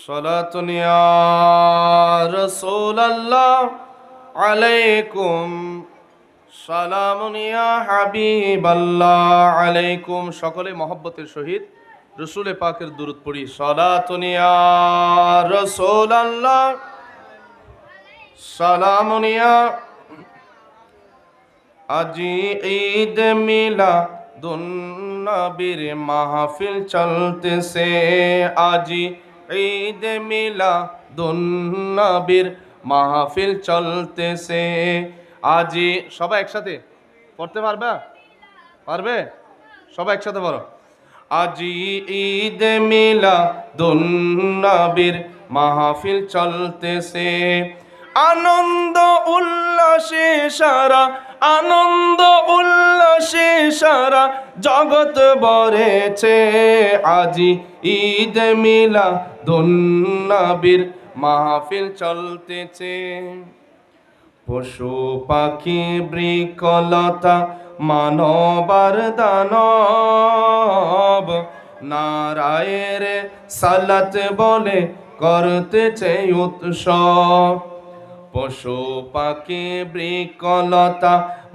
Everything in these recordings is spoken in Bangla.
সালাতুন ইয়া রাসূলাল্লাহ আলাইকুম সালামুন ইয়া হাবিবাল্লাহ আলাইকুম। সকলে মহব্বতের সহিত রসুল পাকের দুরূদ পড়ি। সালাতুন ইয়া রাসূলাল্লাহ সালামুন ইয়া। আজি ঈদ মিলাদুন নবীর মাহফিল চলতেছে, আজি ঈদ মিলাদুন নবীর মাহফিল চলতেছে। আজি সবাই একসাথে পড়তে পারবে? পারবে? সবাই একসাথে বলো, আজি ঈদ মিলাদুন নবীর মাহফিল চলতেছে। আনন্দ উল্লাসে সারা, আনন্দ উল্লাসে সারা জগৎ ভরেছে। আজি ঈদ মিলাদুন নবীর মাহফিল চলতেছে। পশু পাখি বৃক্ষলতা মানবার দানব নারায়ের সালাত বলে করতেছে উৎসব। পশু পাখি বৃক্ষলতা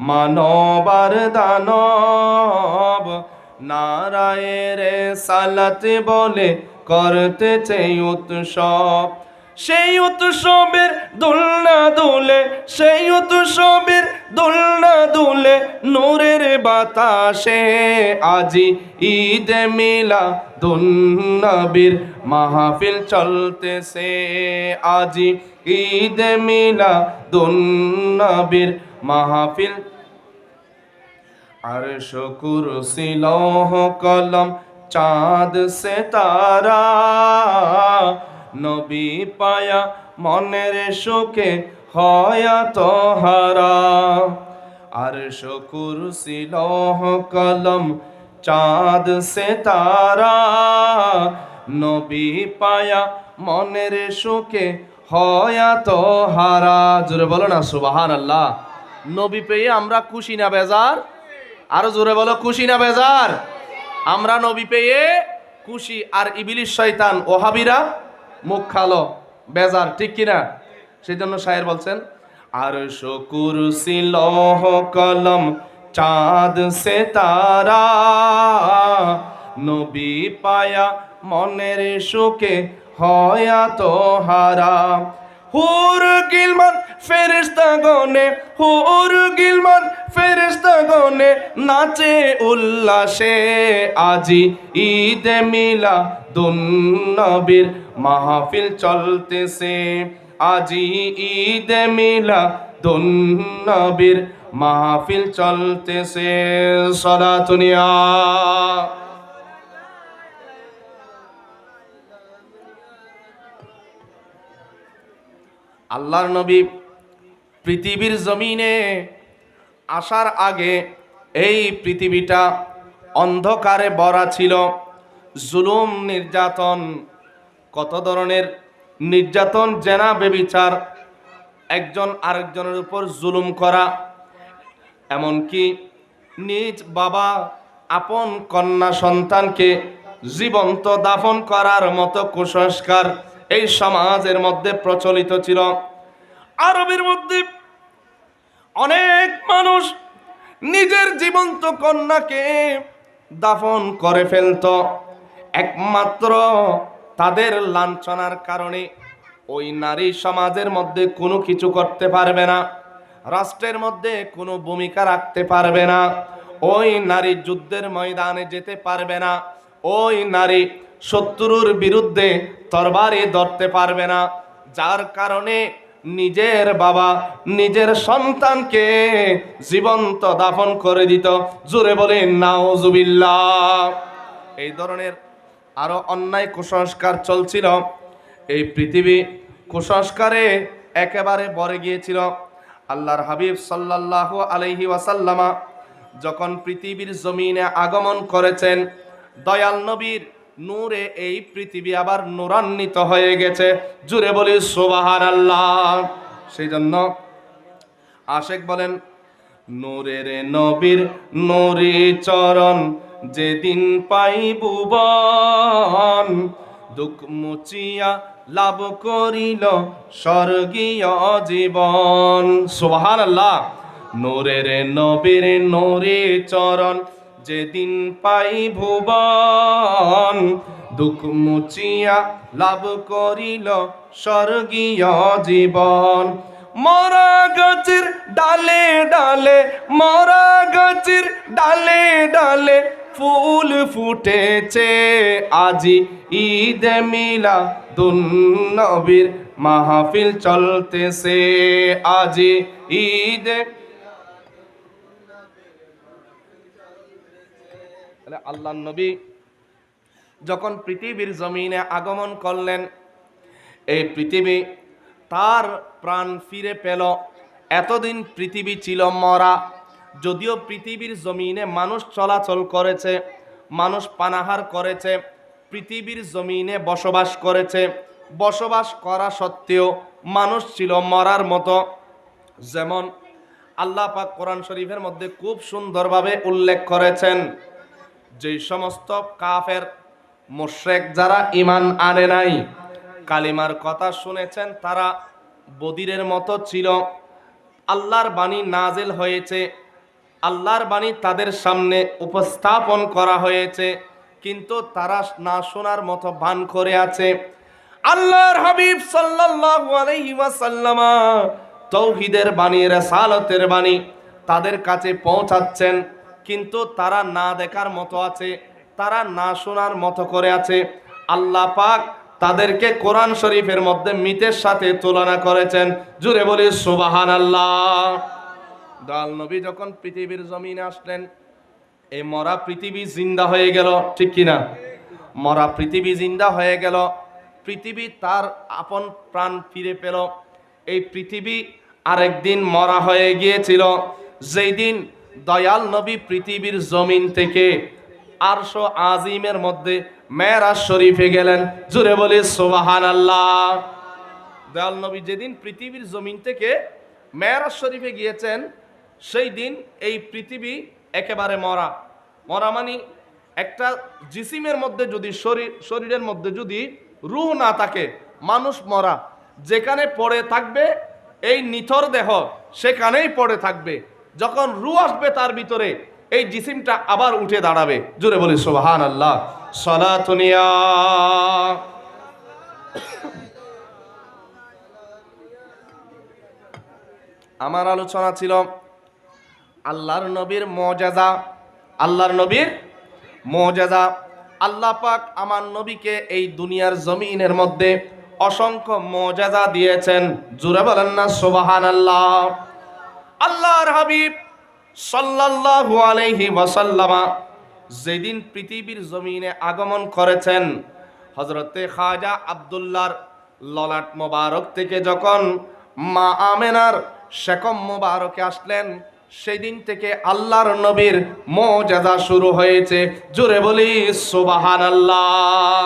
মানবার দানব নারায়ের সালাত বলে করতেছে উৎসব। সেই উৎসবের দোলনা দুলে, সেই উৎসবের দোলনা দুলে নূরের বাতাসে। আজি ঈদ মিলাদুন নবীর মাহফিল চলতেছে, আজি ঈদ মিলাদুন নবীর মাহফিল। আরশ কুরসি লৌহ কলম চাঁদ সিতারা নবী পায়া মনের সুখে হয়াত হারা। আরশ কুরসি লৌহ কলম চাঁদ সিতারা নবী পায়া মনের সুখে হয়াত হারা। জোরে বলো না সুবহানাল্লাহ। নবী পেয়ে আমরা খুশি না বেজার? আরো জোরে বলো, খুশি না বেজার? আমরা নবী পেয়ে খুশি, আর ইবলিস শয়তান ওহাবিরা মুখ খালো বেজার, ঠিক কিনা? সেই জন্য শায়ের বলছেন, আরশ কুরসি লৌহ কলম চাঁদ সিতারা নবী পায়া মনের সুখে হয়াত হারা। হুর গিলমান ফেরেশতা গনে, হুর গিলমান ফেরেশতা গনে নাচে উল্লাসে। আজি ঈদ মিলাদুন নবীর মাহফিল চলতেছে, আজি ঈদ মিলাদুন নবীর মাহফিল চলতেছে। সালাতুন ইয়া। আল্লাহর নবী পৃথিবীর জমিনে আসার আগে এই পৃথিবীটা অন্ধকারে ভরা ছিল। জুলুম নির্যাতন, কত ধরনের নির্যাতন, জেনা বেবিচার, একজন আরেকজনের উপর জুলুম করা, এমনকি নিজ বাবা আপন কন্যা সন্তানকে জীবন্ত দাফন করার মতো কুসংস্কার এই সমাজের মধ্যে প্রচলিত ছিল। আরবের মধ্যে অনেক মানুষ নিজের জীবন্ত কন্যাকে দাফন করে ফেলত, একমাত্র তাদের লাঞ্ছনার কারণে। ওই নারী সমাজের মধ্যে কোনো কিছু করতে পারবে না, রাষ্ট্রের মধ্যে কোনো ভূমিকা রাখতে পারবে না, ওই নারী যুদ্ধের ময়দানে যেতে পারবে না, ওই নারী শত্রুর বিরুদ্ধে তরবারি ধরতে পারবে না। যার কারণে নিজের বাবা নিজের সন্তানকে জীবন্ত দাফন করে দিত। জোরে বলে নাউজুবিল্লাহ। এই ধরনের আরো অন্যায় কুসংস্কার চলছিল। এই পৃথিবী কুসংস্কারে একেবারে ভরে গিয়েছিল। আল্লাহর হাবিব সাল্লাল্লাহু আলাইহি ওয়াসাল্লামা যখন পৃথিবীর জমিনে আগমন করেছেন, দয়াল নবীর নূরে এই পৃথিবী আবার নূরান্বিত হয়ে গেছে। জুড়ে বলি সুবহানাল্লাহ। সেই জন্য আশেক বলেন, নূরের নবীর নূরি চরণ যেদিন পাই ভুবন, দুঃখ মুচিয়া লাভ করিল স্বর্গীয় জীবন। সুবহানাল্লাহ। নূরের নবীর নূরে চরণ যেদিন পাই ভুবন, দুঃখ মুচিয়া লাভ করিল স্বর্গীয় জীবন। মরা গাছের ডালে ডালে, মরা গাছের ডালে ডালে ফুল ফুটেছে, আজি ঈদ মিলাদুন নবীর মাহফিল চলতেছে, আজি ঈদ। আল্লাহর নবী যখন পৃথিবীর জমিনে আগমন করলেন, এই পৃথিবী তার প্রাণ ফিরে পেল। এতদিন পৃথিবী ছিল মরা, যদিও পৃথিবীর জমিনে মানুষ চলাচল করেছে, মানুষ পানাহার করেছে, পৃথিবীর জমিনে বসবাস করেছে, বসবাস করা সত্ত্বেও মানুষ ছিল মরার মতো। যেমন আল্লাহ পাক কোরআন শরীফের মধ্যে খুব সুন্দরভাবে উল্লেখ করেছেন, যে সমস্ত কাফের মুশরিক যারা ঈমান আনে নাই, কালিমার কথা শুনেছেন, তারা বদিরের মতো ছিল। আল্লাহর বাণী নাজিল হয়েছে, আল্লাহর বাণী তাদের সামনে উপস্থাপন করা হয়েছে, কিন্তু তারা না শোনার মতো ভান করে আছে। আল্লাহর হাবিব সাল্লাল্লাহু আলাইহি ওয়াসাল্লাম তাওহীদের বাণী, রিসালাতের বাণী তাদের কাছে পৌঁছাচ্ছেন, কিন্তু তারা না দেখার মতো আছে, তারা না শোনার মতো করে আছে। আল্লাহ পাক তাদেরকে কোরআন শরীফের মধ্যে মৃতের সাথে তুলনা করেছেন। জুড়ে বলি সুবহানাল্লাহ। দয়াল নবী যখন পৃথিবীর জমিনে আসলেন, এই মরা পৃথিবী জিন্দা হয়ে গেল, ঠিক কিনা? মরা পৃথিবী জিন্দা হয়ে গেল, পৃথিবী তার আপন প্রাণ ফিরে পেল। এই পৃথিবী আরেকদিন মরা হয়ে গিয়েছিল, যেই দিন দয়াল নবী পৃথিবীর জমিন থেকে আরশ আজিমের মধ্যে মেরাজ শরীফে গেলেন। জুড়ে বলি সুবহানাল্লাহ। দয়াল নবী যেদিন পৃথিবীর জমিন থেকে মেরাজ শরীফে গিয়েছেন, সেই দিন এই পৃথিবী একেবারে মরা। মরা মানে একটা জিসিমের মধ্যে যদি শরীরের মধ্যে যদি রূহ না থাকে, মানুষ মরা, যেখানে পড়ে থাকবে এই নিথর দেহ সেখানেই পড়ে থাকবে। যখন রূহ আসবে তার ভিতরে, এই জিসিমটা আবার উঠে দাঁড়াবে। জুড়ে বলি সুবহানাল্লাহ। সালাতুনিয়া। আমার আলোচনা ছিল আল্লাহর নবীর মুজিজা, আল্লাহর নবীর মুজিজা। আল্লাহ পাক আমার নবীকে এই দুনিয়ার জমিনের মধ্যে অসংখ্য মুজিজা দিয়েছেন। জোরে বলেন না সুবহানাল্লাহ। আল্লাহর হাবিব সাল্লাল্লাহু আলাইহি ওয়াসাল্লাম যেদিন পৃথিবীর জমিনে আগমন করেছেন, হযরতে খাজা আব্দুল্লাহর ললাট মোবারক থেকে যখন মা আমেনার শেকম মোবারকে আসলেন, সেই দিন থেকে আল্লাহর নবীর মুজিজা শুরু হয়েছে। জোরে বলি সুবহানাল্লাহ।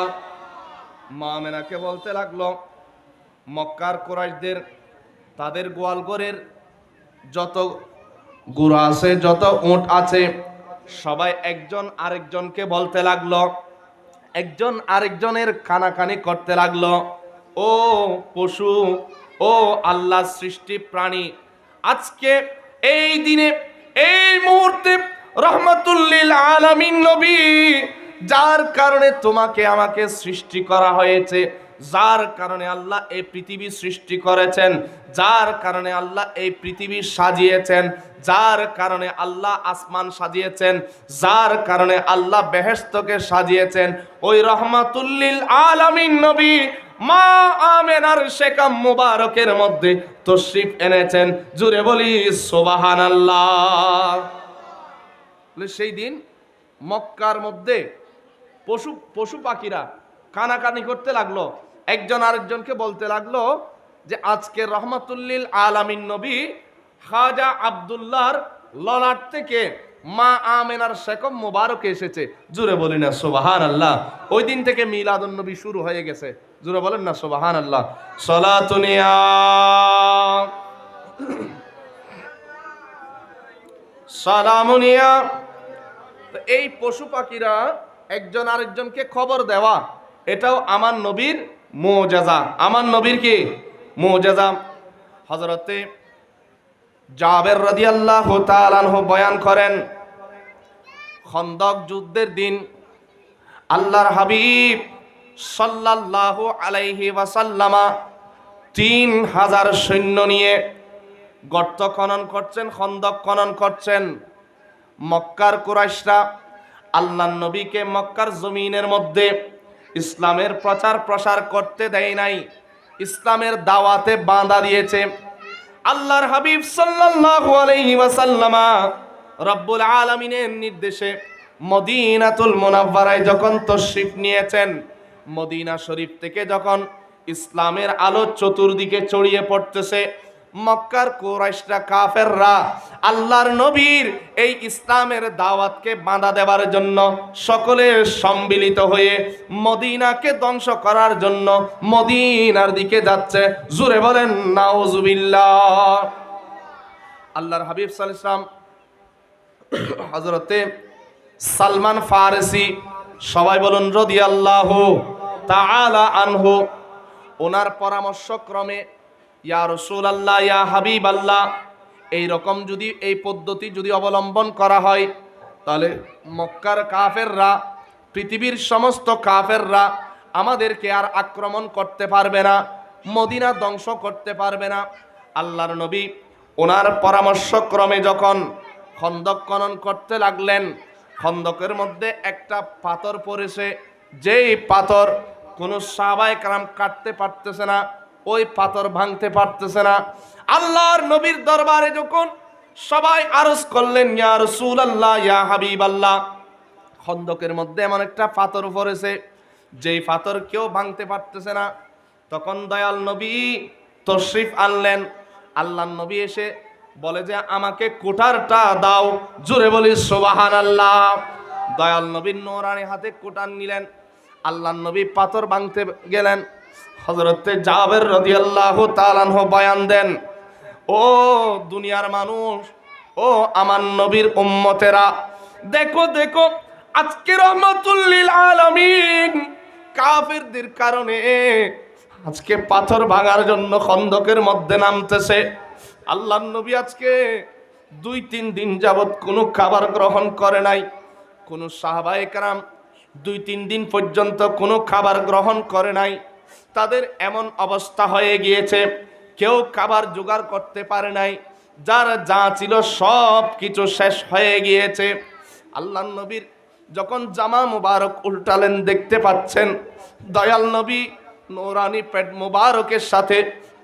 মা আমেনাকে বলতে লাগলো, মক্কার কুরাইশদের তাদের গোয়ালঘরের যত গুরু আছে, যত উট আছে, সবাই একজন আরেকজনকে বলতে লাগলো, একজন আরেকজনের কানাকানি করতে লাগলো, ও পশু, ও আল্লাহ সৃষ্টি প্রাণী, আজকে এই দিনে এই মুহূর্তে রহমাতুল লিল আলামিন নবী, যার কারণে তোমাকে আমাকে সৃষ্টি করা হয়েছে, যার কারণে আল্লাহ এই পৃথিবী সৃষ্টি করেছেন, যার কারণে আল্লাহ এই পৃথিবী সাজিয়েছেন, যার কারণে আল্লাহ আসমান সাজিয়েছেন, যার কারণে আল্লাহ বেহেশতকে সাজিয়েছেন, ওই রহমাতুল লিল আলামিন নবী মা আমেনার শেকম মুবারকের মধ্যে তশরিফ এনেছেন। জুড়ে বলি সুবহানাল্লাহ। সেই দিন মক্কার মধ্যে পশু পাখিরা কানাকানি করতে লাগলো, একজন আরেকজনকে বলতে লাগলো যে আজকে রহমাতুল লিল আলামিন নবী খাজা আব্দুল্লাহর ললাট থেকে মা আমেনার শেকম মুবারক এসেছে। জুড়ে বলি না সুবহানাল্লাহ। ওই দিন থেকে মিলাদুন নবী শুরু হয়ে গেছে। জুড়ে বলেন না সুবহানাল্লাহ। সালাতুনিয়া। সালামুনিয়া। এই পশু পাখিরা একজন আরেকজনকে খবর দেওয়া, এটাও আমার নবীর মুজিজা, আমার নবীর কি মুজিজা। হযরতে জাবের রাদিয়াল্লাহু তাআলা আনহু বয়ান করেন, খন্দক যুদ্ধের দিন আল্লাহর হাবিব সাল্লাল্লাহু আলাইহি ওয়াসাল্লামা 3000 সৈন্য নিয়ে গর্ত খনন করছেন, খন্দক খনন করছেন। মক্কার কুরাইশরা আল্লাহর নবীকে মক্কার জমিনের মধ্যে ইসলামের প্রচার প্রসার করতে দেয় নাই, ইসলামের দাওয়াতে বাধা দিয়েছে। আল্লাহর হাবিব সাল্লাল্লাহু আলাইহি ওয়াসাল্লামা রব্বুল আলামিনের নির্দেশে মদিনাতুল মুনাওয়ারায় যখন তশরিফ নিয়েছেন, মদিনা শরীফ থেকে যখন ইসলামের আলো চতুর্দিকে ছড়িয়ে পড়তেছে, মক্কার কুরাইশরা কাফেররা আল্লাহর নবীর এই ইসলামের দাওয়াতকে বাধা দেওয়ার জন্য সকলে সম্মিলিত হয়ে মদিনাকে ধ্বংস করার জন্য মদিনার দিকে যাচ্ছে। জোরে বলেন নাউজুবিল্লাহ। আল্লাহর হাবিব সাল্লাল্লাহু আলাইহি ওয়াসাল্লাম হযরতে সালমান ফারসি, সবাই বলুন রাদিয়াল্লাহু তাআলা আনহু, ওনার পরামর্শক্রমে ইয়া রাসূলুল্লাহ, ইয়া হাবিবাল্লাহ, এই রকম যদি এই পদ্ধতি যদি অবলম্বন করা হয় তাহলে মক্কার কাফেররা, পৃথিবীর সমস্ত কাফেররা আমাদেরকে আর আক্রমণ করতে পারবে না, মদিনা ধ্বংস করতে পারবে না। আল্লাহর নবী ওনার পরামর্শক্রমে যখন খন্দক খনন করতে লাগলেন, খন্দকের মধ্যে একটা পাথর পড়েছে, যেই পাথর কোনো সাহাবায়ে কেরাম কাটতে পারতেছে না, ওই পাথর ভাঙতে পারতেছে না। আল্লাহর নবীর দরবারে যখন সবাই আরজ করলেন, ইয়া রাসূলুল্লাহ, ইয়া হাবিবাল্লাহ, খন্দকের মধ্যে এমন একটা পাথর পড়েছে যেই পাথর কেউ ভাঙতে পারতেছে না, তখন দয়াল নবী তশরিফ আনলেন। আল্লাহর নবী এসে বলে যে আমাকে কুঠারটা দাও। জোরে বলি সুবহানাল্লাহ। দয়াল নবীর নূরানি হাতে কুঠার নিলেন, আল্লাহর নবী পাথর ভাঙতে গেলেন। হযরতে জাবের রাদিয়াল্লাহু তাআলা আনহু বয়ান দেন, ও দুনিয়ার মানুষ, ও আমার নবীর উম্মতেরা, দেখো দেখো আজকে রহমাতুল লিল আলামিন কাফেরদের কারণে আজকে পাথর ভাঙার জন্য খন্দকের মধ্যে নামতেছে। আল্লাহর নবী আজকে 2-3 দিন যাবত কোনো খাবার গ্রহণ করে নাই, কোনো সাহাবায়ে কেরাম 2-3 দিন পর্যন্ত কোনো খাবার গ্রহণ করে নাই। তাদের এমন অবস্থা হয়ে গিয়েছে, কেউ খাবার জোগাড় করতে পারে নাই, যার যা ছিল সব কিছু শেষ হয়ে গিয়েছে। আল্লাহর নবীর যখন জামা মুবারক উল্টালেন, দেখতে পাচ্ছেন দয়াল নবী নূরানি পেট মুবারকের সাথে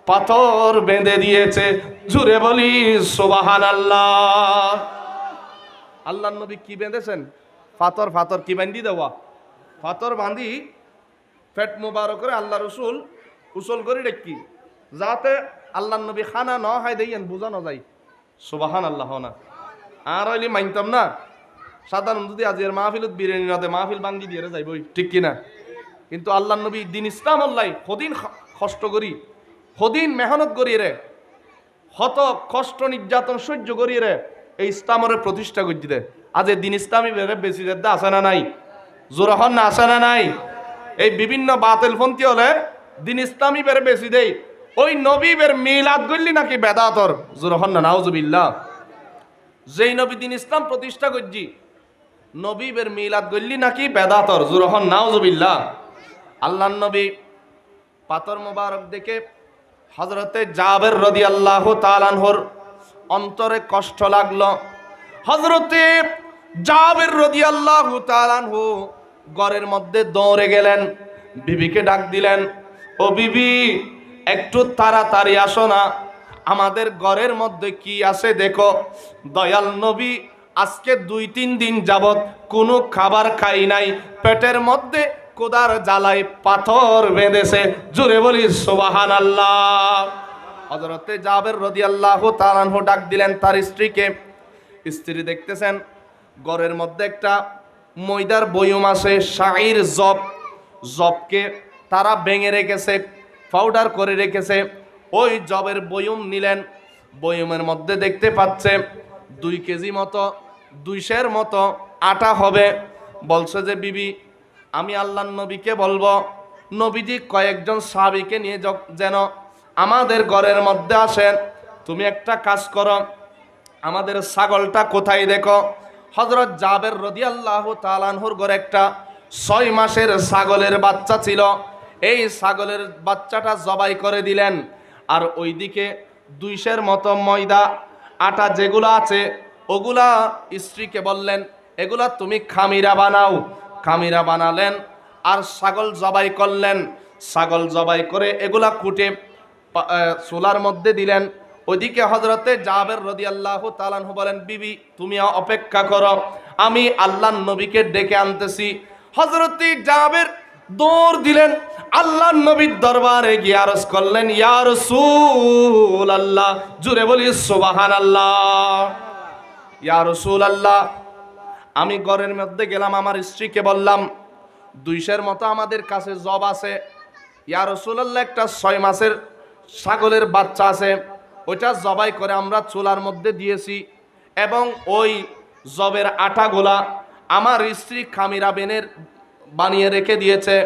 পাথর বেঁধে দিয়েছে। জুড়ে বলি সুবহানাল্লাহ। আল্লাহর নবী কি বেঁধেছেন? পাথর। পাথর কি বান্ধি দেওয়া? পাথর বাঁধি পেট মুবারকের আল্লাহ রসুল উসল করে রেখি, যাতে আল্লাহর নবী খানা ন হয় দেন বোঝানো যায়। সুবহানাল্লাহ। না আর হইলে মানতাম না, সাধারণ যদি আজকের মাহফিলত বিরিয়ানি না দেয়, মাহফিল বাঙ্গি দিয়ে যাইব, ঠিক কিনা? কিন্তু আল্লাহর নবী দিন ইসলাম আল্লাহ সদিন কষ্ট করি, সদিন মেহনত করি রে, হত কষ্ট নির্যাতন সহ্য করি রে এই ইসলামের প্রতিষ্ঠা করে দিতে। আজ দিন ইসলামী বেশি দেদা আছে না নাই? জোরহন না আছে না নাই? এই বিভিন্ন বাতিলপন্থী হলে দিন ইসলামী বের বেশি দেই, ওই নবী বের মিলাদ করলি নাকি বেদাতর। জোরহন না নাউজুবিল্লাহ। যেই নবী দিন ইসলাম প্রতিষ্ঠা করছি, নবী বের মিলাদ করলি নাকি বেদাতর। জোরহন নাউজুবিল্লাহ। আল্লাহর নবী পাথর মোবারক দেখে হযরতে জাবের রাদিয়াল্লাহু তাআলা আনহুর অন্তরে কষ্ট লাগলো। হযরতে জাবের রাদিয়াল্লাহু তাআলা আনহু ঘরের মধ্যে দৌড়ে গেলেন, বিবিকে ডাক দিলেন, ও বিবি একটু তাড়াতাড়ি আসো না, আমাদের ঘরের মধ্যে কি আছে দেখো। দয়াল নবী আজকে 2-3 দিন যাবত কোনো খাবার খাই নাই, পেটের মধ্যে কোদার জ্বালায় পাথর বেঁধেছে। জোরে বলি সুবহানাল্লাহ। হযরতে জাবের রাদিয়াল্লাহু তাআলা আনহু ডাক দিলেন তার স্ত্রীকে। স্ত্রী দেখতেছেন ঘরের মধ্যে একটা ময়দার বয়ম আছে, শাইর জবকে তারা ভেঙে রেখেছে, পাউডার করে রেখেছে। ওই জবের বয়ম নিলেন, বয়মের মধ্যে দেখতে পাচ্ছে 2 কেজি মতো, 200 মতো আটা হবে। বলছে যে বিবি, আমি আল্লাহর নবীকে বলবো নবীজি কয়েকজন সাহাবীকে নিয়ে যেন আমাদের ঘরের মধ্যে আসেন, তুমি একটা কাজ করো, আমাদের ছাগলটা কোথায় দেখো। হযরত জাবের রাদিয়াল্লাহু তাআলা আনহুর ঘরে একটা 6 মাসের ছাগলের বাচ্চা ছিল। এই ছাগলের বাচ্চাটা জবাই করে দিলেন, আর ওইদিকে 200 মতো ময়দা আটা যেগুলো আছে ওগুলা স্ত্রীকে বললেন, এগুলা তুমি খামিরা বানাও। খামিরা বানালেন আর ছাগল জবাই করলেন। ছাগল জবাই করে এগুলা কুটে চুলার মধ্যে দিলেন। ওইদিকে হযরতে জাবের রাদিয়াল্লাহু তাআলা আনহু বলেন, বিবি তুমি অপেক্ষা করো, আমি আল্লাহর নবীকে ডেকে আনতেছি। হযরতে জাবের দৌড় দিলেন, আল্লাহর নবীর দরবারে গিয়ে আরজ করলেন, ইয়া রাসূলুল্লাহ, জোরে বলি সুবহানাল্লাহ। ইয়া রাসূলুল্লাহ, আমি ঘরের মধ্যে গেলাম, আমার স্ত্রীকে বললাম 200 মতো আমাদের কাছে জব আছে। ইয়া রাসূলুল্লাহ, একটা 6 মাসের ছাগলের বাচ্চা আছে, ওইটা জবাই করে আমরা চুলার মধ্যে দিয়েছি, এবং ওই জবের আটাগুলা আমার স্ত্রী খামিরা বানিয়ে রেখে দিয়েছে।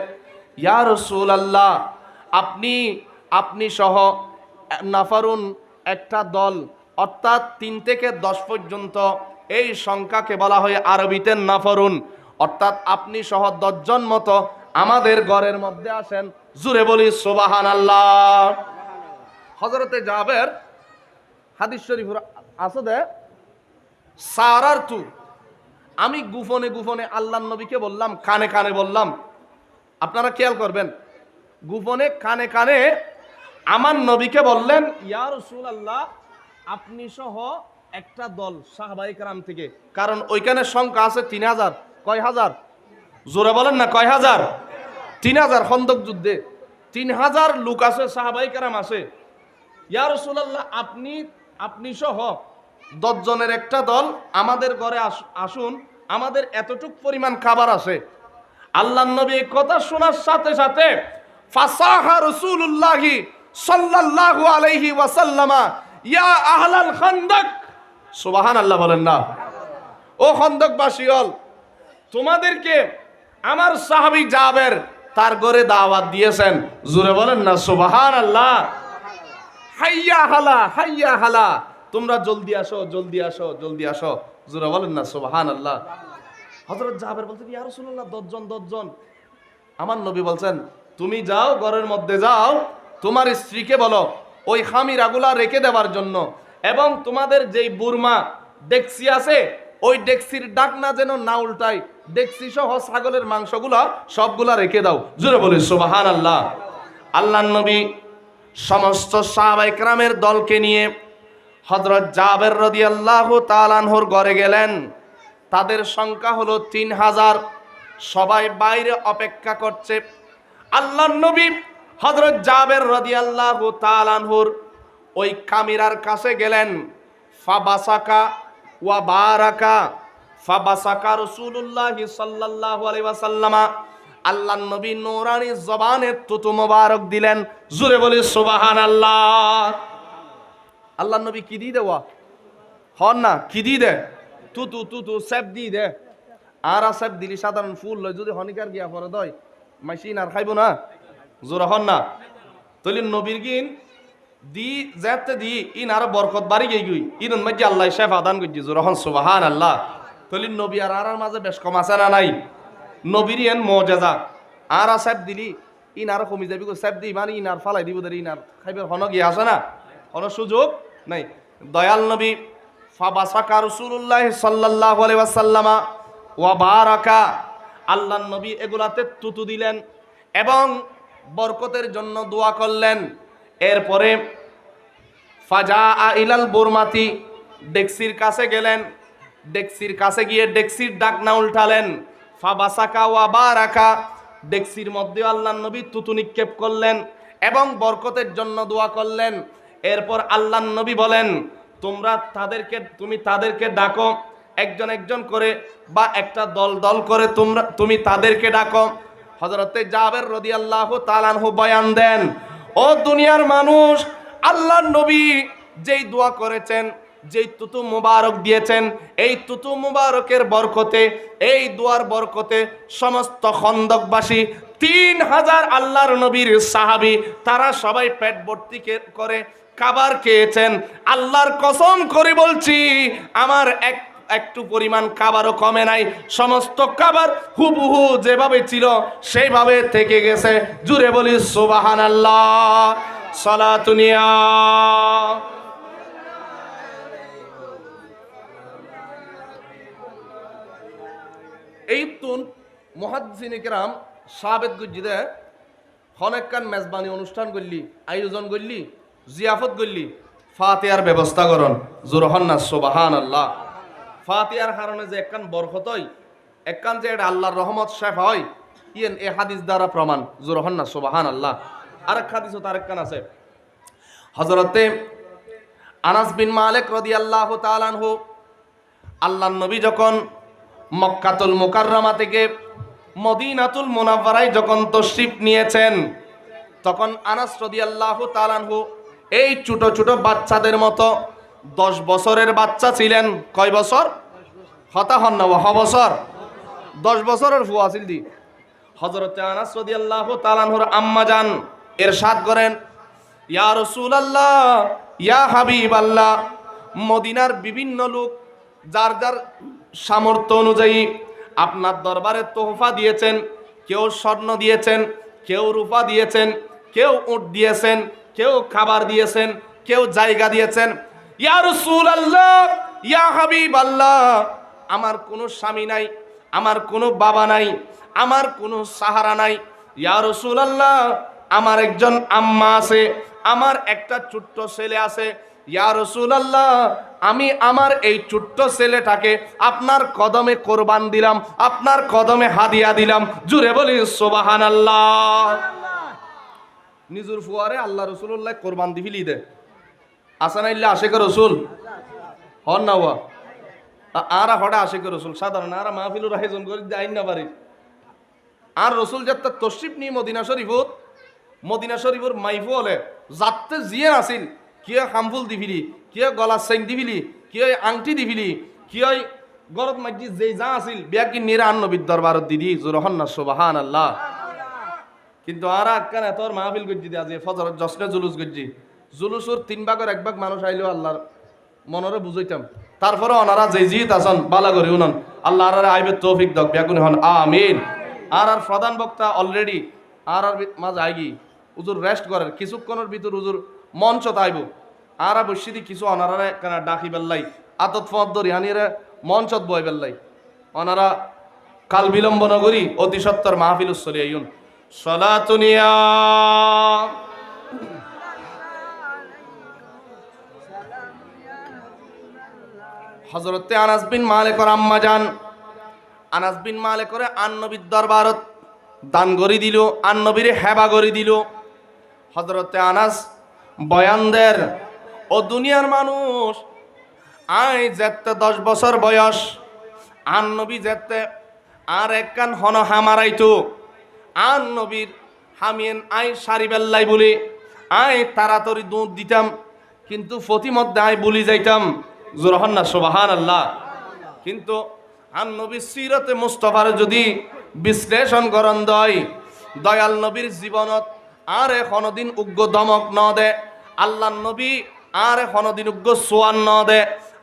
ইয়া রাসূলুল্লাহ, আপনি সহ নাফারুন একটা দল, অর্থাৎ 3 থেকে 10 পর্যন্ত এই সংখ্যাকে বলা হয় আরবিতে নাফারুন, অর্থাৎ আপনি সহ 10 জন মতো আমাদের ঘরের মধ্যে আসেন। জুরে বলি সুবহানাল্লাহ। হযরতে জাবের হাদিস শরীফ আছে দে সারারতু, আমি গোপনে গোপনে আল্লাহর নবীকে বললাম, কানে কানে বললাম, আপনারা খেয়াল করবেন, গোপনে কানে কানে আমার নবীকে বললেন, ইয়া রাসূলুল্লাহ, আপনি সহ একটা দল সাহাবায়ে কেরাম থেকে, কারণ ওইখানে সংখ্যা আছে 3000। কয় হাজার? জোরে বলেন না, কয় হাজার? 3000। খন্দক যুদ্ধে 3000 লোক আছে, সাহাবায়ে কেরাম আছে। ইয়া রাসূলুল্লাহ, আপনি সহ 10 জনের একটা দল আমাদের ঘরে আসুন, আমাদের এতটুক পরিমাণ খাবার আছে। আল্লাহর নবী কথা শোনার সাথে সাথে ফাসাহা রাসূলুল্লাহি সাল্লাল্লাহু আলাইহি ওয়াসাল্লামা, ইয়া আহলাল খান্দক, সুবহানাল্লাহ বলেন না। ও খন্দকবাসীগণ, তোমাদেরকে আমার সাহাবী জাবের তার ঘরে দাওয়াত দিয়েছেন। জোরে বলেন না সুবহানাল্লাহ। হাইয়া হালা, হাইয়া হালা, তোমরা জলদি আসো, জলদি আসো, জলদি আসো। জোরে বলেন না সুবহানাল্লাহ। হযরত জাবের বলতেন, ইয়া রাসূলুল্লাহ, 10 জন। আমার নবী বলছেন, তুমি যাও, ঘরের মধ্যে যাও, তোমার স্ত্রীকে বলো ওই খামিরাগুলা রেখে দেওয়ার জন্য, এবং তোমাদের যেই বুরমা ডেক্সি আছে ওই ডেক্সির ডাকনা যেন না উল্টায়, ডেক্সি সহ ছাগলের মাংসগুলা সবগুলা রেখে দাও। জোরে বলি সুবহানাল্লাহ। আল্লাহর নবী সমস্ত সাহাবায়ে কেরামের দলকে নিয়ে হযরত জাবের রাদিয়াল্লাহু তাআলা আনহুর ঘরে গেলেন। তাদের সংখ্যা হলো 3000। সবাই বাইরে অপেক্ষা করছে। আল্লাহর নবী হযরত জাবের রাদিয়াল্লাহু তাআলা আনহুর ওই কামিরার কাছে গেলেন। ফাবাসাকা ওয়া বারাকা, ফাবাসাকা রাসূলুল্লাহ সাল্লাল্লাহু আলাইহি ওয়াসাল্লামা, আল্লাহর নবী নূরানি জবানে তুতু মোবারক দিলেন। জোরে বলি সুবহানাল্লাহ। আল্লাহর নবী কি দিয়ে দেওয়া হন না, কি দিয়ে দে, তুতু তুতু সেব দিয়ে দে। আর সেব দিলি সাধারণ ফুল লয়, যদি হনিকার গিয়া পরে দয় মাইসিন আর খাইব না। জোরে হন না। তলি নবীর গিন দি যেতে দি ইন আর বরকত বাড়ি গই গই, ইন মাঝে আল্লাহ শেফা দান করছি। জোরে হন সুবহানাল্লাহ। তলি নবী আর মাঝে বেশ কম আছে না নাই? নবীর এন মুজিজা। আর সেব দিলি ইন আর কমি যাবি, সেব দি মানে ইন আর ফালাই দিব, ইন আর খাইবার হন গিয়া আছে না, কোনো সুযোগ নাই। দয়াল নবী ফাবাসাকা রাসূলুল্লাহ সাল্লাল্লাহু আলাইহি ওয়াসাল্লামা ওয়া বারাকা, আল্লাহর নবী এগুলাতে তুতু দিলেন এবং বরকতের জন্য দোয়া করলেন। এরপরে ফাজা ইলাল বুরমাতি, ডেক্সির কাছে গেলেন। ডেক্সির কাছে গিয়ে ডেক্সির ডাকনা উল্টালেন। ফাবাসাকা ওয়া বারাকা, ডেক্সির মধ্যে আল্লাহর নবী তুতু নিক্ষেপ করলেন এবং বরকতের জন্য দোয়া করলেন। এরপর আল্লাহর নবী বলেন, তুমি তাদেরকে ডাকো, একজন একজন করে বা একটা দল দল করে তুমি তাদেরকে ডাকো। হযরতে জাবের রাদিয়াল্লাহু তাআলা আনহু বয়ান দেন, ও দুনিয়ার মানুষ, আল্লাহর নবী যেই দোয়া করেছেন, যেই তুতু মুবারক দিয়েছেন, এই তুতু মুবারকের বরকতে, এই দোয়ার বরকতে সমস্ত খন্দকবাসী 3000 আল্লাহর নবীর সাহাবী, তারা সবাই পেট ভর্তি করে খাবার খেয়েছেন। আল্লাহর কসম করে বলছি, আমার একটু পরিমাণ খাবারও কমে নাই। সমস্ত খাবার হুবহু যেভাবে ছিল সেইভাবে থেকে গেছে। জুড়ে বলি সুবহানাল্লাহ। সালাতুনিয়া। এই তুন মুহাদ্দিসিনে কেরাম সাহাবেত গুজ্জিদে হনেকান মেজবানি অনুষ্ঠান করলি, আয়োজন করলি, জিয়াফত করলি, ফাতিহার ব্যবস্থা করন। জোরহন না সুবহানাল্লাহ। ফাতিহার কারণে যে একখান বরকত হয়, একখান যে এটা আল্লাহর রহমত শেফা হয়, ইয়েন এ হাদিস দ্বারা প্রমাণ। জোরহন না সুবহানাল্লাহ। আরেক হাদিসও তার একখান আছে, হযরতে আনাস বিন মালিক রাদিয়াল্লাহু তাআলা আনহু, আল্লাহর নবী যখন মক্কাতুল মুকাররমা থেকে মদিনাতুল মুনাওয়ারায় যখন তশরিফ নিয়েছেন, তখন আনাস রাদিয়াল্লাহু তাআলা আনহু এই ছোট ছোট বাচ্চাদের মতো 10 বছরের বাচ্চা ছিলেন। কয় বছর? হতা হন না, বছর 10 বছরের ফুয়া ছিল দি। হযরতে আনাস রাদিয়াল্লাহু তাআলা আনহুর আম্মা জান ইরশাদ করেন, ইয়া রাসূলুল্লাহ, ইয়া হাবিবাল্লাহ, মদিনার বিভিন্ন লোক যার যার সামর্থ্য অনুযায়ী আপনার দরবারে তোহফা দিয়েছেন। কেউ স্বর্ণ দিয়েছেন, কেউ রূপা দিয়েছেন, কেউ উট দিয়েছেন, কেউ খাবার দিয়েছেন, কেউ জায়গা দিয়েছেন। ইয়া রাসূলুল্লাহ, ইয়া হাবিবাল্লাহ, আমার কোনো স্বামী নাই, আমার কোনো বাবা নাই, আমার কোনো সাহারা নাই। ইয়া রাসূলুল্লাহ, আমার একজন আম্মা আছে, আমার একটা ছোট্ট ছেলে আছে। ইয়া রাসূলুল্লাহ, আমি আমার এই ছোট্ট ছেলেটাকে আপনার কদমে কোরবান দিলাম, আপনার কদমে হাদিয়া দিলাম। জুড়ে বলি সুবহানাল্লাহ। নিজুর ফুয়ারে আল্লাহ রাসূলুল্লাহ কোরবান দিবিলি দে আসানাইল্লা আশিক রাসূল হন না ওয়া আরা হড়া আশিক রাসূল সাধারণ আরা মাহফিলুর আয়োজন করে যাই না পারি। আর রাসূল যাত্রা তশরিফ নি মদিনা শরীফত, মদিনা শরীফের মাইফু হলে যাতে জিয়ে আসিল, কিয় হামফুল দিবিলি, কিয় গলার চেইন দিবিলি, কিয় আংটি দিবিলি, কিয় গরত মাইজি যেই যা আসিল বিয়াকি নিরা নবীর দরবারত দিদি। জোরহন না সুবহানাল্লাহ। কিন্তু আর আক্কান এত মাহফিল গজ্জি দি আজি ফজরত জশ্নে জুলুস গজ্জি, জুলুসুর 3 ভাগের 1 ভাগ মানুষ আইলেও আল্লাহর মনরে বুঝাইতাম। তারপরে ওনারা যে জিত আছেন বালা করে উনন, আল্লাহ আর আইবে তৌফিক দক বিয়াকুন হন আমিন। আর প্রধান বক্তা অলরেডি আর মাঝে আইগি, উজুর রেস্ট করেন কিছুক্ষণের ভিতর উজুর মঞ্চ তাইব। আর বসিদি কিছু অনারা কেন ডাকি বেল্লাই আতত ফদ্দর ইয়ানিরে মঞ্চত বয় বেল্লাই। ওনারা কাল বিলম্ব নগরী অতি সত্তর মাহফিল চলি আইন। সালাতুনিয়া। হযরতে আনাস বিন মালিকের আম্মা জান, আনাস বিন মালিকের আন নবীর দরবারত দান করি দিল, আন নবীর হেবা করি দিল। হযরতে আনাস বয়ানদের, ও দুনিয়ার মানুষ, আই যেতে 10 বছর বয়স, আন নবী যেতে আর একখান হন হামারাইতো, আন নবীর হামিয়েন আই সারি বেল্লাই বলে আই তাড়াতাড়ি দুধ দিতাম, কিন্তু প্রতিমধ্যে আই বলি যাইতাম। জোরহন না সুবহানাল্লাহ। কিন্তু আন নবীর সিরতে মুস্তাফার যদি বিশ্লেষণ করন দয়, দয়াল নবীর জীবনত আর কোনদিন উগ্র দমক ন দে, আল্লাহ নবী আর কোনদিন উগ্র সোয়ান ন দে,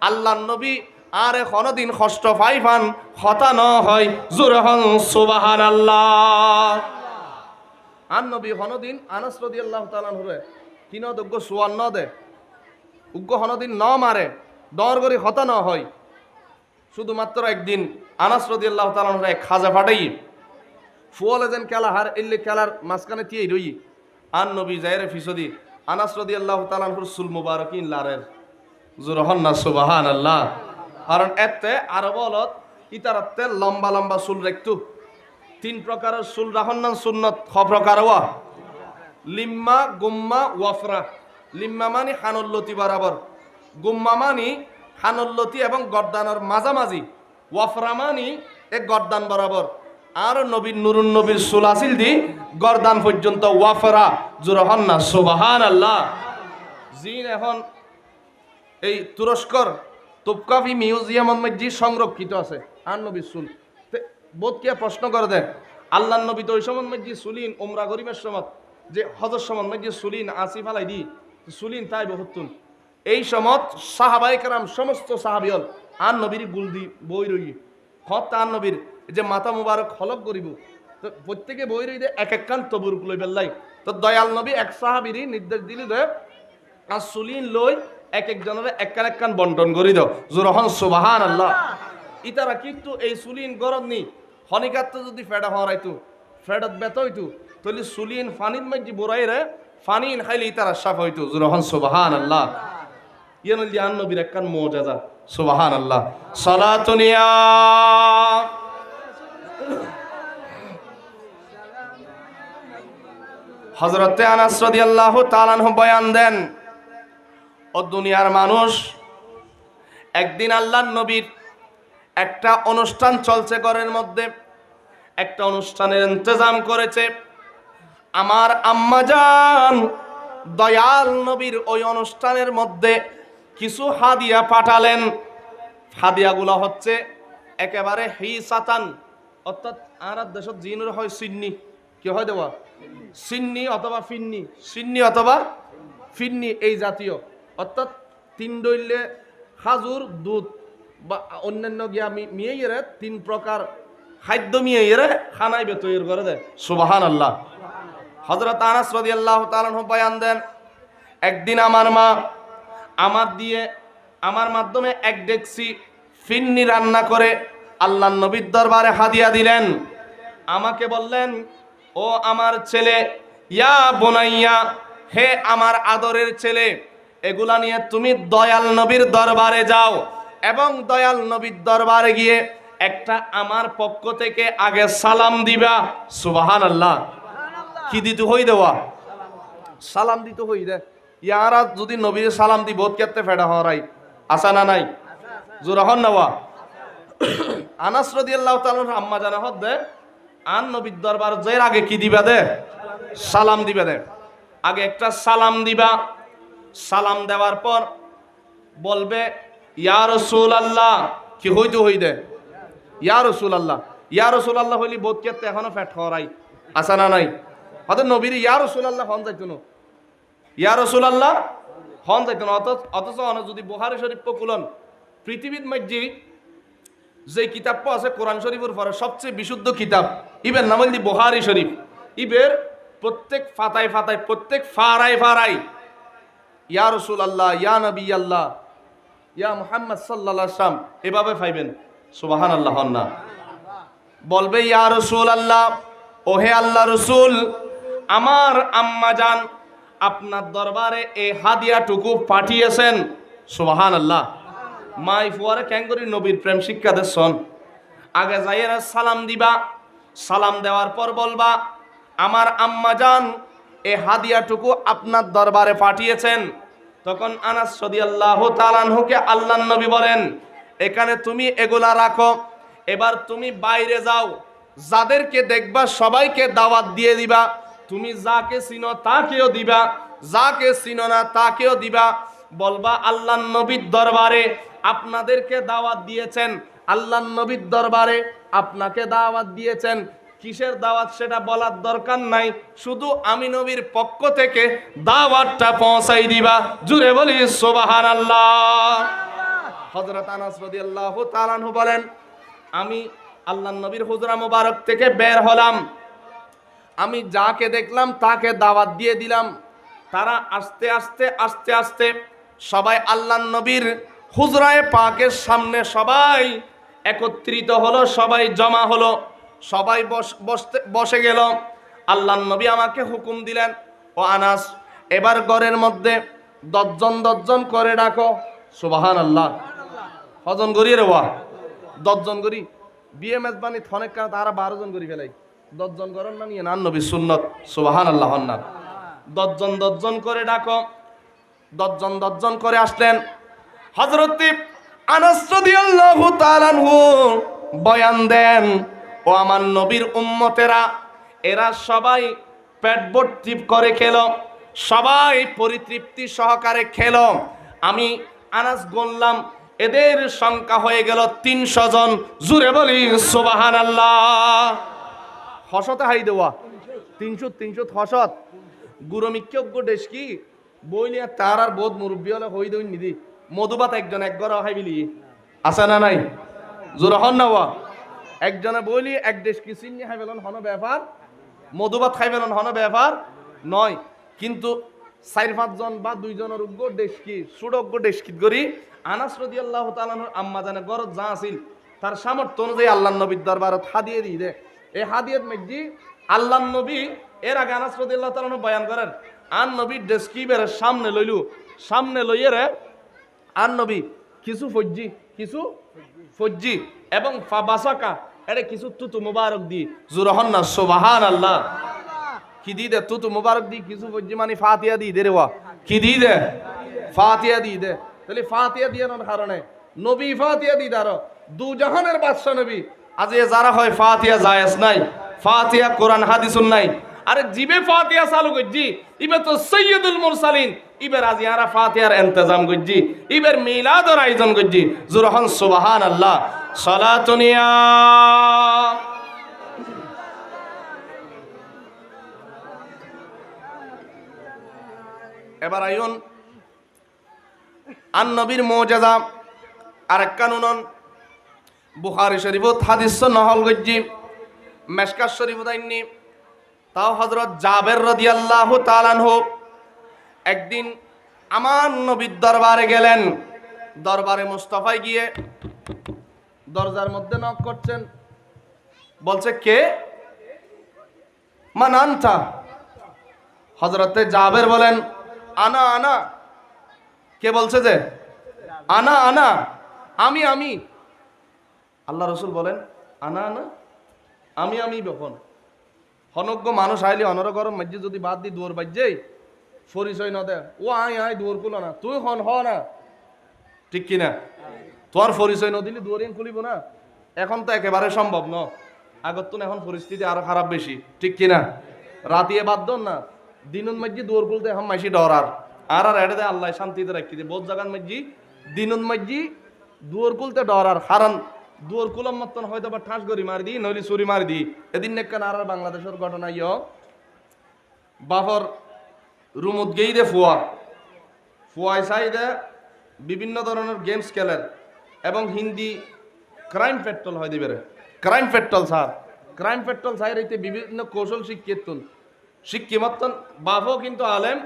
আল্লাহ নবী আর কোনদিন কষ্ট পাইফান হতা ন হয়। জোরহন সুবহানাল্লাহ। আন নবী কোনদিন আনাস রাদিয়াল্লাহু তাআলা আনহু কিন উগ্র সোয়ান ন দে, উগ্র কোনদিন ন মারে, দর করে হতা ন হয়। শুধুমাত্র একদিন আনাস রাদিয়াল্লাহু তাআলা আনহু এক খাজা ফাটাই ফুয়ালে যেন খেলা হার এলে খেলার মাঝখানে তিয়ে রই, আন নবী যায়রে ফিসদি আনাস রাদিয়াল্লাহু তাআলা আনহুর সুল মুবারকিন লারের। জোরহন না সুবহানাল্লাহ। কারণ এতে আরবলত ইতারাতে লম্বা লম্বা চুল রাখতো। 3 প্রকারের চুল রাখন না সুন্নত, খ প্রকার ওয়া লিম্মা, গুম্মা, ওয়াফরা। লিম্মা মানে খানুল্লতি বরাবর, গুম্মা মানে খানুল্লতি এবং গর্দানের মাঝামাঝি, ওয়াফরা মানে এক গর্দান বরাবর। আর নবীর নুরুন নবীর চুল আসিল দি গর্দান পর্যন্ত ওয়াফরা। জোরহন না সুবহানাল্লাহ। জিন এখন এই তুরস্কর তোপকাফি মিউজিয়ামের মধ্যে সংরক্ষিত আছে আর নবীর চুল। বোধ কে প্রশ্ন করে দেয় আল্লাহ নবী তো ওই সময় মধ্যে সুলিন উমরা গরিবের সময় যে হজর সময় মধ্যে সুলিন আসি ফালাই দি সুলিন তাই বহুতুন এই সময় সাহাবাই কারাম সমস্ত সাহাবিয়ল আর নবীর গুলদি বই রই হত আর নবীর যে মাথা মুবারক হলক করিব তো প্রত্যেকে বই রই এক এক কান তবুরুক লই বেল্লাই তো দয়াল নবী এক সাহাবিরই নির্দেশ দিলি দে আর সুলিন লই এক একজনের এক কান বন্টন করি দাও জোরহন সুবহান আল্লাহ ইতারা কিন্তু এই সুলিন গরদ নি হনিকাত যদি ফেডা হরাইতো ফেডত বেত হইতো তাহলে সুলিন ফানির মাঝি বোরাই রে ফানিন খাইলে ইতারা সাফ হইতো জোরহন সুবহান আল্লাহ ইয়ান লিয়ান নবীর একখান মুজিজা সুবহান আল্লাহ সালাতুনিয়া হযরতে আনাস রাদিয়াল্লাহু তাআলা আনহু বয়ান দেন ও দুনিয়ার মানুষ একদিন আল্লাহর নবীর একটা অনুষ্ঠান চলছে ঘরের মধ্যে একটা অনুষ্ঠানের ইন্তজাম করেছে আমার আম্মাজান দয়াল নবীর ওই অনুষ্ঠানের মধ্যে কিছু হাদিয়া পাঠালেন হাদিয়াগুলো হচ্ছে একেবারে হিসাতান অর্থাৎ আর দেশত জিনুর হয় সিন্নি কি হয় দেওয়া সিন্নি অথবা ফিন্নি সিন্নি অথবা ফিন্নি এই জাতীয় অর্থাৎ তিন দইলে খাজুর দুধ বা অন্যান্য গিয়া মিয়ে তিন প্রকার খাদ্য মিয়ে খানাই তৈরি করে দেয় সুবহান আল্লাহ হযরত আনাস রাদিয়াল্লাহু তাআলা আনহু বয়ান দেন একদিন আমার মা আমার মাধ্যমে এক ডেকসি ফিন্নি রান্না করে আল্লাহর নবীর দরবারে হাদিয়া দিলেন আমাকে বললেন ও আমার ছেলে ইয়া বুনাইয়া হে আমার আদরের ছেলে এগুলা নিয়ে তুমি দয়াল নবীর দরবারে যাও এবং দয়াল নবীর দরবারে গিয়ে একটা আমার পক্ষ থেকে আগে সালাম দিবা সুবহানাল্লাহ কি দিতে হই দেওয়া সালাম দিতে হই দে ইয়ারা যদি নবীর সালাম দি বহুত কেতে ফেডা হরাই আসা না নাই জোরহন নেওয়া আনাস রাদিয়াল্লাহু তাআলা আম্মা জানা হদ দে আন নবীর দরবার যাইর আগে কি দিবা দে সালাম দিবা দে আগে একটা সালাম দিবা সালাম দেওয়ার পর বলবে ইয়া রাসূলুল্লাহ কি হইতে হই দে ইয়া রাসূলুল্লাহ হইলি বহুত কেতে এখনো ফেট হরাই আসা না নাই হয়তো নবীর ইয়া রাসূলুল্লাহ হন যাইতো না ইয়া রাসূলুল্লাহ হন যাইতো না অথচ যদি বুখারী শরীফ পকুলন পৃথিবীর মধ্যে যে কিতাব আছে কোরআন শরীফের পরে সবচেয়ে বিশুদ্ধ কিতাব ইবের নাম হল বুখারী শরীফ ইবের প্রত্যেক ফাতায় প্রত্যেক ফারায় ইয়া রাসূলুল্লাহ ইয়া নবী আল্লাহ ইয়া মুহাম্মদ সাল্লাল্লাহু আলাইহি ওয়াসাল্লাম এভাবে পাইবেন সুবহানাল্লাহ না বলবে ইয়া রাসূলুল্লাহ ওহে আল্লাহ রাসূল আমার আম্মা জান আপনার দরবারে এই হাদিয়াটুকু পাঠিয়েছেন সুবহানাল্লাহ মাই ফুয়ারে ক্যাঙ্গরি নবীর প্রেম শিক্ষা দেন আগে যাইয়েরা সালাম দিবা সালাম দেওয়ার পর বলবা আমার আম্মা জান এই হাদিয়াটুকু আপনার দরবারে পাঠিয়েছেন তখন আনাস রাদিয়াল্লাহু তাআলা আনহুকে আল্লাহর নবী বলেন এখানে তুমি এগুলা রাখো এবার তুমি বাইরে যাও যাদেরকে দেখবা সবাইকে দাওয়াত দিয়ে দিবা তুমি যাকে চিনো তাকেও দিবা যাকে চিনো না তাকেও দিবা বলবা আল্লাহর নবীর দরবারে আপনাদেরকে দাওয়াত দিয়েছেন আল্লাহর নবীর দরবারে আপনাকে দাওয়াত দিয়েছেন কিসের দাওয়াত সেটা বলার দরকার নাই শুধু আমি নবীর পক্ষ থেকে দাওয়াতটা পৌঁছাই দিবা জুড়ে বলি সুবহানাল্লাহ হযরত আনাস রাদিয়াল্লাহু তাআলা আনহু বলেন আমি আল্লাহর নবীর হুজরা মোবারক থেকে বের হলাম আমি যাকে দেখলাম তাকে দাওয়াত দিয়ে দিলাম তারা আস্তে আস্তে সবাই আল্লাহর নবীর হুজরায়ে পাকের সামনে সবাই একত্রিত হলো সবাই জমা হলো সবাই বসে গেল আল্লাহর নবী আমাকে হুকুম দিলেন ও আনাস এবার ঘরের মধ্যে 10 জন করে ডাকো সুবহানাল্লাহ হজন করি রে ওয়া 10 জন করি বিয়ে মেজবানি অনেক কারণ তারা 12 জন করি ফেলাই 10 জন করেন না নিয়ে নান নবী সুন্নত সুবহানাল্লাহ না 10 জন করে ডাকো 10 জন করে আসলেন হযরত আনাস রাদিয়াল্লাহু তাআলা আনহু বয়ান দেন ও আমার নবীর উম্মতেরা এরা সবাই পেট ভর্তি করে খেলো সবাই পরিতৃপ্তি সহকারে খেলো আমি আনাস গুনলাম এদের সংখ্যা হয়ে গেল 300 জন জুরে বলি সুবহানাল্লাহ হসতে হাই দেওয়া 300 হসত গুরমিক্যজ্ঞ দেশ কি বইলিয়া তার আর বোধ মুরব্বী হলে হই দই নিদি মধুবাত একজন এক ঘর হাই বিলি আছে না নাই জোর হন না একজনে বইলি এক দেশ কি চিনি খাই পেলন হন ব্যাপার মধুবাত খাই পেলন হন ব্যাপার নয় কিন্তু 4-5 বা 2 জনের উগ্র দেশ কি সুডজ্ঞ দেশ কি করি আনাস রাদিয়াল্লাহু তাআলা আম্মা জানে গরজ যা আছিল তার সামর্থ্য অনুযায়ী আল্লাহর নবীর দরবারত হাদিয়ে দিয়ে দে এই হাদিয়াত মধ্যে আল্লাহর নবী এর আগে আনাস রাদিয়াল্লাহু তাআলা বয়ান করেন আন নবী দেশ কি বের সামনে লইলু সামনে লইয়ে রে আন নবী কিছু ফজ্জি এবং ফাবাসাকা এটা কিছু তুতু মুবারক দি জুরহন না সুবহানাল্লাহ কি দি দে তুতু মুবারক দি কিছু ফজ্জি মানে ফাতিহা দি দে রে ওয়া কি দি দে ফাতিহা দি দে তাহলে ফাতিহা দিয়ানোর কারণে নবী ফাতিহা দি দারো দু জাহানের বাদশা নবী আজ এ যারা হয় ফাতিহা জায়েজ নাই ফাতিহা কোরআন হাদিসুন নাই আরে জিবে ফাতিহা চালু করজি ইবে তো সৈয়দুল মুরসালিন ইবের আজি আরা ফাতিহার ইন্তজাম করজি ইবের মিলাদর আয়োজন করজি জুরহান সুবহানাল্লাহ সালাতুনিয়া এবার আইন আন নবীর মুজিজা আরেক কানুনন বুখারী শরীফত হাদিস নহল গজ্জি মেশকাত শরীফত আইনি তাও হযরত জাবের রাদিয়াল্লাহু তাআলা আনহু একদিন আমার নবীর দরবারে গেলেন দরবারে মুস্তাফায় গিয়ে দরজার মধ্যে নক করছেন বলছে কে মান আনতা হযরতে জাবের বলেন আনা আনা কে বলছে যে আনা আনা আমি আল্লাহ রসুল বলেন আনা আনা আমি বখন হনজ্ঞ মানুষ আইলে অনর গরম মাঝে যদি বাদ দি দুয়ার বাজ্যেই পরিচয় না দে ও আই দুয়ার খুলো না তুই হন হ না ঠিক কিনা তোর পরিচয় না দিলে দুয়ার খুলিব না এখন তো একেবারে সম্ভব ন আগত তো এখন পরিস্থিতি আরো খারাপ বেশি ঠিক কিনা রাতিয়ে বাদ দন না দিনুন মাঝে দুয়ার খুলতে এখন মাইসি ডরার আর এড়ে দে আল্লাহ শান্তিতে রাখি দে বহুত জায়গার মাঝে দিনুন মাঝে দুয়ার খুলতে ডরার কারণ দুয়ার কুলম মতন হয়তো বা ঠাস গড়ি মারি দি নইলে চুরি মারি দি এদিন নেকান আর বাংলাদেশের ঘটনা ইয় বাফর রুমত গেই দে ফুয়াই চাই দে বিভিন্ন ধরনের গেমস খেলেন এবং হিন্দি ক্রাইম পেট্রোল হয় দিবে ক্রাইম পেট্রোল স্যার এতে বিভিন্ন কৌশল শিক্ষি মতন বাফও কিন্তু আলেম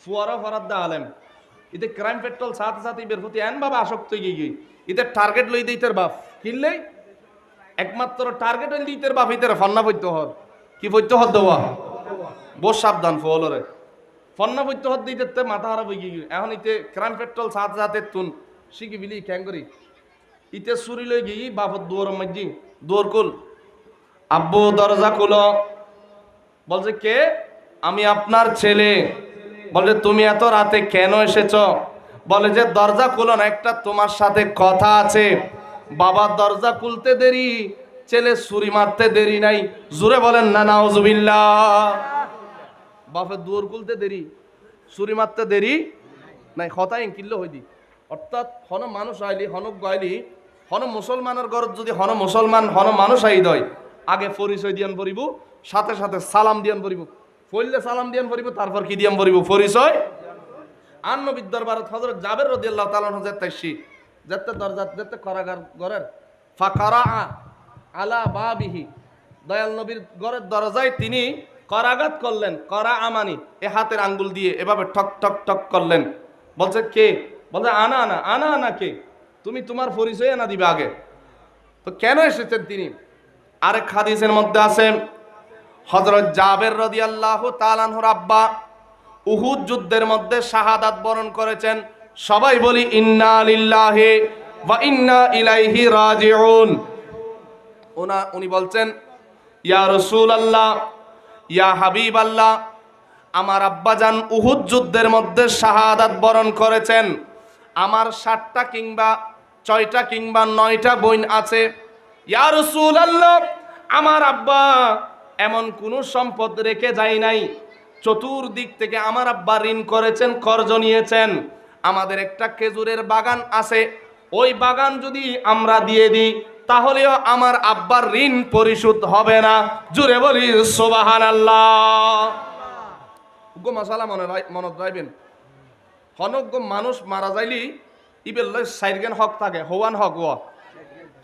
ফুয়ারও ফরাদ্দা আলেম এতে ক্রাইম পেট্রোল সাথে সাথে বের প্রতি এন বাবা আসক্ত গিয়ে ইতে টার্গেট লই দিতের বাপ কিনলে একমাত্র টার্গেট হইল দিতের বাপ ইতের ফন্না পৈত্য হর কি পৈত্য হর দেওয়া বহুত সাবধান ফলরে ফন্না পৈত্য হর দিতে মাথা হারা বই গিয়ে এখন ইতে ক্রাইম পেট্রোল সাথে সাথে তুন শিখি বিলি ক্যাং করি ইতে চুরি লই গিয়ে বাপর দুয়ার মাঝি দুয়ার কুল আব্বু দরজা খুলো বলছে কে আমি আপনার ছেলে বলে তুমি এত রাতে কেন এসেছ বলে যে দরজা খুলো না একটা তোমার সাথে কথা আছে বাবার দরজা খুলতে দেরি ছেলে ছুরি মারতে দেরি নাই জোরে বলেন না নাউজুবিল্লাহ বাপের দুয়ার খুলতে দেরি ছুরি মারতে দেরি নাই কথাই কিনলে হইদি অর্থাৎ হন মানুষ আইলি হনক গাইলি হন মুসলমানের ঘর যদি হন মুসলমান হন মানুষ আই দয় আগে পরিচয় দিয়ান পড়িব সাথে সাথে সালাম দিয়ান পড়িব পড়লে সালাম দিয়ান পড়িব তারপর কি দিয়ান পড়িব পরিচয় আন নবীর দরবারত হযরত জাবের রাদিয়াল্লাহু তাআলা আনহু যাইতাইছি যাতে দরজা যাতে কারাগার ঘরের ফাকারা আলা বাবিহি দয়াল নবীর ঘরের দরজায় তিনি করাঘাত করলেন করা আমানি এ হাতের আঙ্গুল দিয়ে এভাবে ঠক ঠক ঠক করলেন বলছে কে বলছে আনা আনা আনা আনা কে তুমি তোমার পরিচয় না দিবে আগে তো কেন এসেছেন তিনি আরেক হাদিসের মধ্যে আছে হযরত জাবের রাদিয়াল্লাহু তাআলা আনহুর আব্বা উহুদ যুদ্ধের মধ্যে শাহাদাত বরণ করেছেন সবাই বলি ইন্না লিল্লাহি ওয়া ইন্না ইলাইহি রাজিউন উনি বলছেন ইয়া রাসূলুল্লাহ ইয়া হাবিবাল্লাহ আমার আব্বাজান উহুদ যুদ্ধের মধ্যে শাহাদাত বরণ করেছেন আমার 7টা কিংবা 6টা কিংবা 9টা বোন আছে ইয়া রাসূলুল্লাহ আমার আব্বা এমন কোনো সম্পদ রেখে যায় নাই চতুর্দিক থেকে আমার আব্বা ঋণ করেছেন কর্জ নিয়েছেন আমাদের একটা খেজুরের বাগান আছে ওই বাগান যদি আমরা দিয়ে দিই তাহলেও আমার আব্বার ঋণ পরিশোধ হবে না। জুড়ে বলি সুবহানাল্লাহ। গো মাসালা মনত রাখবেন, হনজ্ঞ মানুষ মারা যাইলি ইবেল লয় সাইরগেন হক থাকে, হওয়ান হক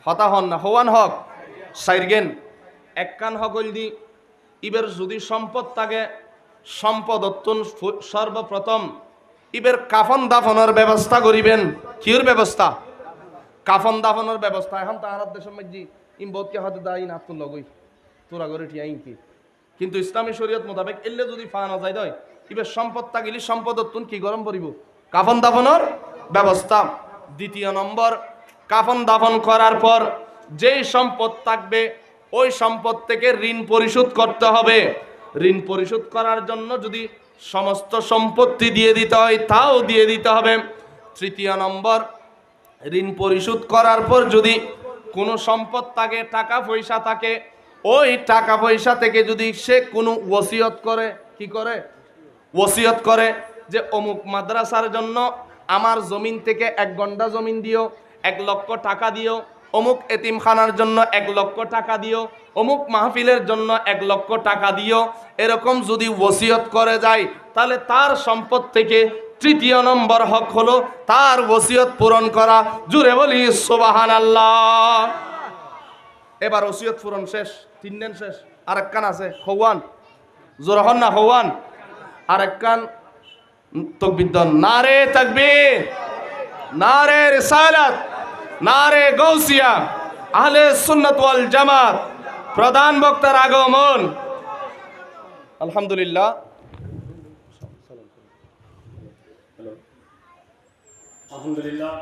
হতা হন না, হওয়ান হক সাইরগেন এককান হক হইল দি ইবের যদি সম্পদ থাকে, সম্পদ সর্বপ্রথম ইবের কাফন দাফনের ব্যবস্থা করিবেন। কির ব্যবস্থা? কাফন দাফনের ব্যবস্থা। এখন তাহার দেশের মধ্যে ইমবতকে হয়তো দায়ী না তো লগই তোরা করে টিয়াই কি, কিন্তু ইসলামী শরীয়ত মোতাবেক এলে যদি ফানা যায় দয় ইবের সম্পদ থাকিলি সম্পদ কি গরম পড়িব? কাফন দাফনের ব্যবস্থা। দ্বিতীয় নম্বর, কাফন দাফন করার পর যেই সম্পদ থাকবে ওই সম্পদ থেকে ঋণ পরিশোধ করতে হবে। ঋণ পরিশোধ করার জন্য যদি সমস্ত সম্পত্তি দিয়ে দিতে হয় তাও দিয়ে দিতে হবে। তৃতীয় নম্বর, ঋণ পরিশোধ করার পর যদি কোনো সম্পদ থাকে, টাকা পয়সা থাকে, ওই টাকা পয়সা থেকে যদি সে কোনো ওসিয়ত করে, কি করে? ওসিয়ত করে যে অমুক মাদ্রাসার জন্য আমার জমিন থেকে 1 ঘন্টা জমিন দিও, 1 লক্ষ টাকা দিও, অমুক এতিমখানার জন্য 1 লক্ষ টাকা দিও, অমুক মাহফিলের জন্য 1 লক্ষ টাকা দিও, এরকম যদি ওসিয়ত করে যায় তাহলে তার সম্পদ থেকে তৃতীয় নম্বর হক হলো তার ওসিয়ত পূরণ করা। জুড়ে বলি সুবহানাল্লাহ। এবার ওসিয়ত পূরণ শেষ, 3 দিন শেষ, আরেক কান আছে হওয়ান, জোরে হন না হওয়ান, আরেক কান তাকবীর দান, নারে তাকবীর, নারে রিসালাত, নারে গাউসিয়া, আহলে সুন্নাত ওয়াল জামাত। প্রধান বক্তার আগমন। আলহামদুলিল্লাহ। আলহামদুলিল্লাহ।